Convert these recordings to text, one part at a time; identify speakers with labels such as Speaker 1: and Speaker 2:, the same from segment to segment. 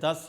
Speaker 1: 10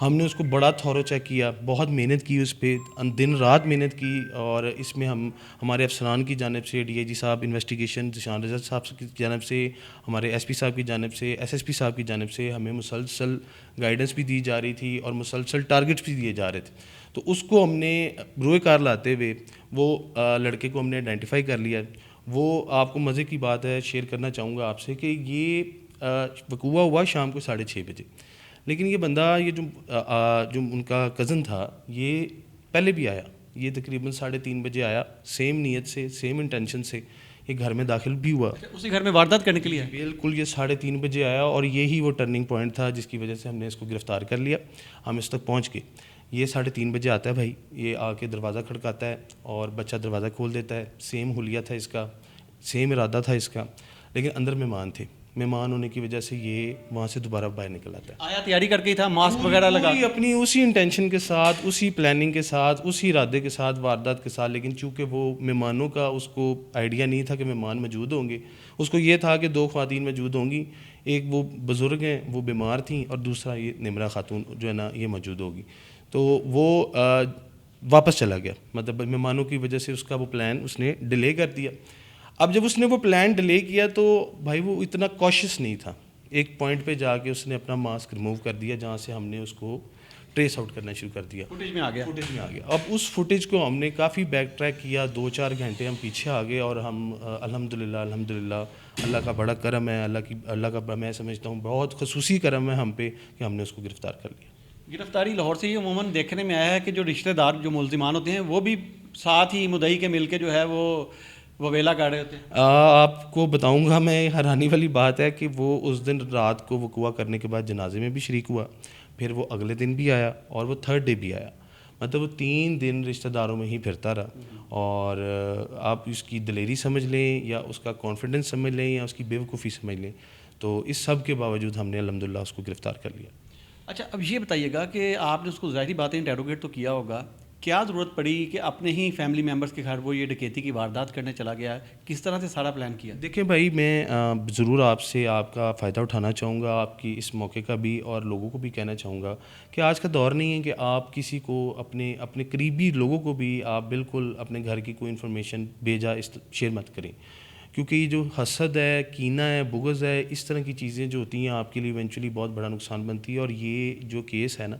Speaker 2: ہم نے اس کو بڑا تھورو چیک کیا, بہت محنت کی اس پہ, دن رات محنت کی, اور اس میں ہمارے افسران کی جانب سے, ڈی آئی جی صاحب انویسٹیگیشن ذیشان رضا صاحب کی جانب سے, ہمارے ایس پی صاحب کی جانب سے, ایس ایس پی صاحب کی جانب سے ہمیں مسلسل گائیڈنس بھی دی جا رہی تھی اور مسلسل ٹارگیٹس بھی دیے جا رہے تھے. تو اس کو ہم نے روئے کار لاتے ہوئے وہ لڑکے کو ہم نے آئیڈینٹیفائی کر لیا. وہ آپ کو مزے کی بات ہے, شیئر کرنا چاہوں گا آپ سے کہ یہ وقوع ہوا شام کو 6:30 بجے, لیکن یہ بندہ, یہ جو ان کا کزن تھا, یہ پہلے بھی آیا, یہ تقریباً 3:30 بجے آیا, سیم نیت سے, سیم انٹینشن سے یہ گھر میں داخل بھی ہوا.
Speaker 1: اسی گھر میں واردات کرنے کے لیے؟
Speaker 2: بالکل, یہ 3:30 بجے آیا, اور یہی وہ ٹرننگ پوائنٹ تھا جس کی وجہ سے ہم نے اس کو گرفتار کر لیا. ہم اس تک پہنچ گئے. یہ 3:30 بجے آتا ہے بھائی, یہ آ کے دروازہ کھڑکاتا ہے اور بچہ دروازہ کھول دیتا ہے. سیم حلیہ تھا اس کا, سیم ارادہ تھا اس کا, لیکن اندر مہمان تھے. مہمان ہونے کی وجہ سے یہ وہاں سے دوبارہ باہر نکل آتا ہے.
Speaker 1: آیا تیاری کر کے تھا, ماسک وغیرہ لگا,
Speaker 2: اپنی اسی انٹینشن کے ساتھ, اسی پلاننگ کے ساتھ, اسی ارادے کے ساتھ, واردات کے ساتھ. لیکن چونکہ وہ مہمانوں کا اس کو آئیڈیا نہیں تھا کہ مہمان موجود ہوں گے, اس کو یہ تھا کہ 2 خواتین موجود ہوں گی, ایک وہ بزرگ ہیں, وہ بیمار تھیں, اور دوسرا یہ نمرہ خاتون جو ہے نا یہ موجود ہوگی. تو وہ واپس چلا گیا, مطلب مہمانوں کی وجہ سے اس کا وہ پلان اس نے ڈیلے کر دیا. اب جب اس نے وہ پلان ڈیلے کیا تو بھائی وہ اتنا کوشش نہیں تھا. ایک پوائنٹ پہ جا کے اس نے اپنا ماسک ریموو کر دیا, جہاں سے ہم نے اس کو ٹریس آؤٹ کرنا شروع کر دیا.
Speaker 1: فوٹیج میں آ گیا.
Speaker 2: اب اس فوٹیج کو ہم نے کافی بیک ٹریک کیا, 2-4 گھنٹے ہم پیچھے آ گئے, اور ہم الحمدللہ اللہ کا بڑا کرم ہے, اللہ کا میں سمجھتا ہوں بہت خصوصی کرم ہے ہم پہ کہ ہم نے اس کو گرفتار کر لیا.
Speaker 1: گرفتاری لاہور سے یہ عموماً دیکھنے میں آیا ہے کہ جو رشتہ دار, جو ملزمان ہوتے ہیں, وہ بھی ساتھ ہی مدعی کے مل کے جو ہے وہ ویلا کر رہے ہوتے ہیں.
Speaker 2: آپ کو بتاؤں گا میں, حیرانی والی بات ہے کہ وہ اس دن رات کو وقوع کرنے کے بعد جنازے میں بھی شریک ہوا, پھر وہ اگلے دن بھی آیا, اور وہ 3rd ڈے بھی آیا. مطلب وہ 3 دن رشتہ داروں میں ہی پھرتا رہا. اور آپ اس کی دلیری سمجھ لیں, یا اس کا کانفیڈنس سمجھ لیں, یا اس کی بے وقوفی سمجھ لیں, تو اس سب کے باوجود ہم نے الحمدللہ اس کو گرفتار کر لیا.
Speaker 1: اچھا, اب یہ بتائیے گا کہ آپ نے اس کو ظاہری باتیں انٹیروگیٹ تو کیا ہوگا, کیا ضرورت پڑی کہ اپنے ہی فیملی ممبرس کے گھر وہ یہ ڈکیتی کی واردات کرنے چلا گیا ہے؟ کس طرح سے سارا پلان کیا؟
Speaker 2: دیکھیں بھائی, میں ضرور آپ سے آپ کا فائدہ اٹھانا چاہوں گا, آپ کی اس موقع کا بھی, اور لوگوں کو بھی کہنا چاہوں گا کہ آج کا دور نہیں ہے کہ آپ کسی کو اپنے قریبی لوگوں کو بھی آپ بالکل اپنے گھر کی کوئی انفارمیشن بھیجا شیئر مت کریں, کیونکہ یہ جو حسد ہے, کینہ ہے, بغض ہے, اس طرح کی چیزیں جو ہوتی ہیں آپ کے لیے ایونچولی بہت بڑا نقصان بنتی ہے. اور یہ جو کیس ہے نا,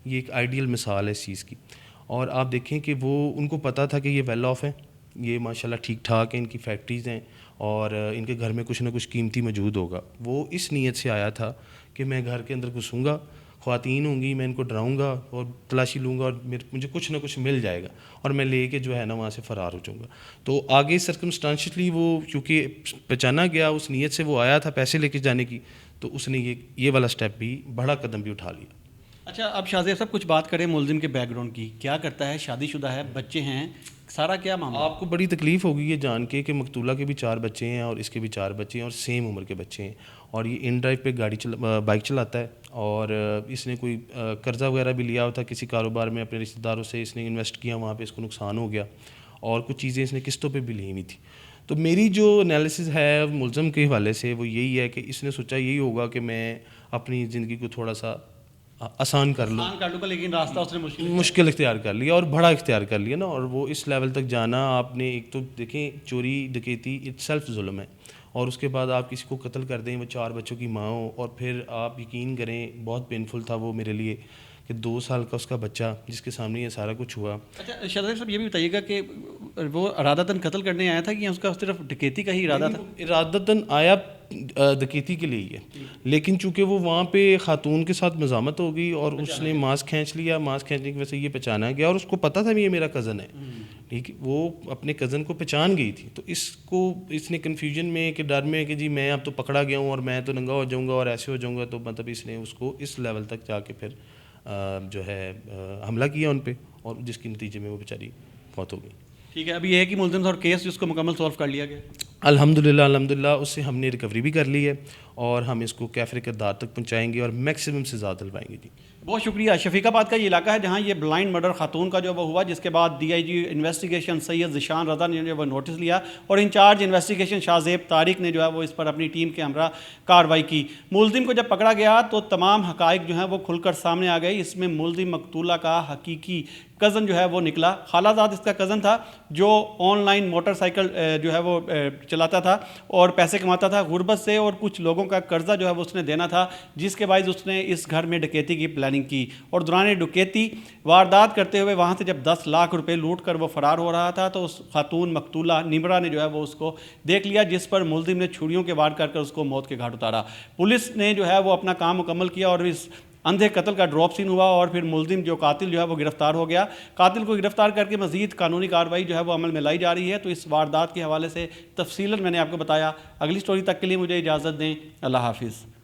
Speaker 2: یہ ایک آئیڈیل مثال ہے اس چیز کی. اور آپ دیکھیں کہ وہ ان کو پتہ تھا کہ یہ ویل آف ہیں, یہ ماشاءاللہ ٹھیک ٹھاک ہیں, ان کی فیکٹریز ہیں, اور ان کے گھر میں کچھ نہ کچھ قیمتی موجود ہوگا. وہ اس نیت سے آیا تھا کہ میں گھر کے اندر گھسوں گا, خواتین ہوں گی, میں ان کو ڈراؤں گا اور تلاشی لوں گا, اور مجھے کچھ نہ کچھ مل جائے گا, اور میں لے کے جو ہے نا وہاں سے فرار ہو جاؤں گا. تو آگے سرکمسٹانشلی وہ چونکہ پہچانا گیا, اس نیت سے وہ آیا تھا پیسے لے کے جانے کی, تو اس نے یہ والا سٹیپ بھی, بڑا قدم بھی اٹھا لیا.
Speaker 1: اچھا, اب شاہ زیب صاحب کچھ بات کریں ملزم کے بیک گراؤنڈ کی. کیا کرتا ہے, شادی شدہ ہے, بچے ہیں, سارا کیا معاملہ؟
Speaker 2: آپ کو بڑی تکلیف ہوگی یہ جان کے کہ مقتولہ کے بھی 4 بچے ہیں, اور اس کے بھی 4 بچے ہیں, اور سیم عمر کے بچے ہیں, اور یہ ان ڈرائیو پہ بائک چلاتا ہے. اور اس نے کوئی قرضہ وغیرہ بھی لیا ہوا تھا کسی کاروبار میں, اپنے رشتہ داروں سے اس نے انویسٹ کیا, وہاں پہ اس کو نقصان ہو گیا, اور کچھ چیزیں اس نے قسطوں پہ بھی لی ہوئی تھی. تو میری جو انالیسز ہے ملزم کے حوالے سے وہ یہی ہے کہ اس نے سوچا یہی ہوگا کہ میں اپنی زندگی کو تھوڑا سا آسان کر لوں,
Speaker 1: لیکن راستہ اس نے
Speaker 2: مشکل اختیار کر لیا, اور بڑا اختیار کر لیا نا. اور وہ اس لیول تک جانا, آپ نے ایک تو دیکھیں چوری ڈکیتی اٹ سیلف ظلم ہے, اور اس کے بعد آپ کسی کو قتل کر دیں, وہ 4 بچوں کی ماں ہو, اور پھر آپ یقین کریں بہت پینفل تھا وہ میرے لیے کہ 2 سال کا اس کا بچہ جس کے سامنے یہ سارا کچھ ہوا.
Speaker 1: اچھا شاہ زیب صاحب, یہ بھی بتائیے گا کہ وہ ارادتاً قتل کرنے آیا تھا کہ اس کا صرف ڈکیتی کا ہی ارادہ تھا؟
Speaker 2: ارادتاً آیا ڈکیتی کے لیے ہی ہے, لیکن چونکہ وہ وہاں پہ خاتون کے ساتھ مزاحمت ہو گئی, اور اس نے ماسک کھینچ لیا, ماسک کھینچنے کی وجہ سے یہ پہچانا گیا, اور اس کو پتہ تھا یہ میرا کزن ہے, ٹھیک ہے, وہ اپنے کزن کو پہچان گئی تھی. تو اس نے کنفیوژن میں کہ ڈر میں کہ جی میں اب تو پکڑا گیا ہوں, اور میں تو ننگا ہو جاؤں گا, اور ایسے ہو جاؤں گا, تو مطلب اس نے اس کو اس لیول تک جا کے پھر جو ہے حملہ کیا ان پہ, اور جس کے نتیجے میں وہ بیچاری فوت ہو گئی.
Speaker 1: ٹھیک ہے, ابھی یہ ہے کہ ملزم اور کیس جس کو مکمل سولو کر لیا گیا.
Speaker 2: الحمدللہ اس سے ہم نے ریکوری بھی کر لی ہے, اور ہم اس کو کیفر کردار تک پہنچائیں گے اور میکسیمم سزا دلوائیں گے جی.
Speaker 1: بہت شکریہ. شفیق آباد کا یہ علاقہ ہے جہاں یہ بلائنڈ مرڈر خاتون کا جو وہ ہوا، جس کے بعد ڈی آئی جی انویسٹیگیشن سید ذیشان رضا نے جو وہ نوٹس لیا اور انچارج انویسٹیگیشن شاہ زیب طارق نے جو ہے وہ اس پر اپنی ٹیم کے ہمراہ کارروائی کی. ملزم کو جب پکڑا گیا تو تمام حقائق جو ہیں وہ کھل کر سامنے آ گئی. اس میں ملزم مقتولہ کا حقیقی کزن جو ہے وہ نکلا. خالہ زاد اس کا کزن تھا جو آن لائن موٹر سائیکل جو ہے وہ چلاتا تھا اور پیسے کماتا تھا غربت سے، اور کچھ لوگوں کا قرضہ جو ہے وہ اس نے دینا تھا، جس کے باعث اس نے اس گھر میں ڈکیتی کی پلاننگ کی. اور دوران ڈکیتی واردات کرتے ہوئے وہاں سے جب 10 لاکھ روپے لوٹ کر وہ فرار ہو رہا تھا تو اس خاتون مقتولہ نمرہ نے جو ہے وہ اس کو دیکھ لیا، جس پر ملزم نے چھریوں کے وار کر اس کو موت کے گھاٹ اتارا. پولیس نے جو ہے وہ اپنا کام مکمل کیا اور اس اندھے قتل کا ڈراپ سین ہوا اور پھر ملزم جو قاتل جو ہے وہ گرفتار ہو گیا. قاتل کو گرفتار کر کے مزید قانونی کارروائی جو ہے وہ عمل میں لائی جا رہی ہے. تو اس واردات کے حوالے سے تفصیلاً میں نے آپ کو بتایا. اگلی سٹوری تک کے لیے مجھے اجازت دیں. اللہ حافظ.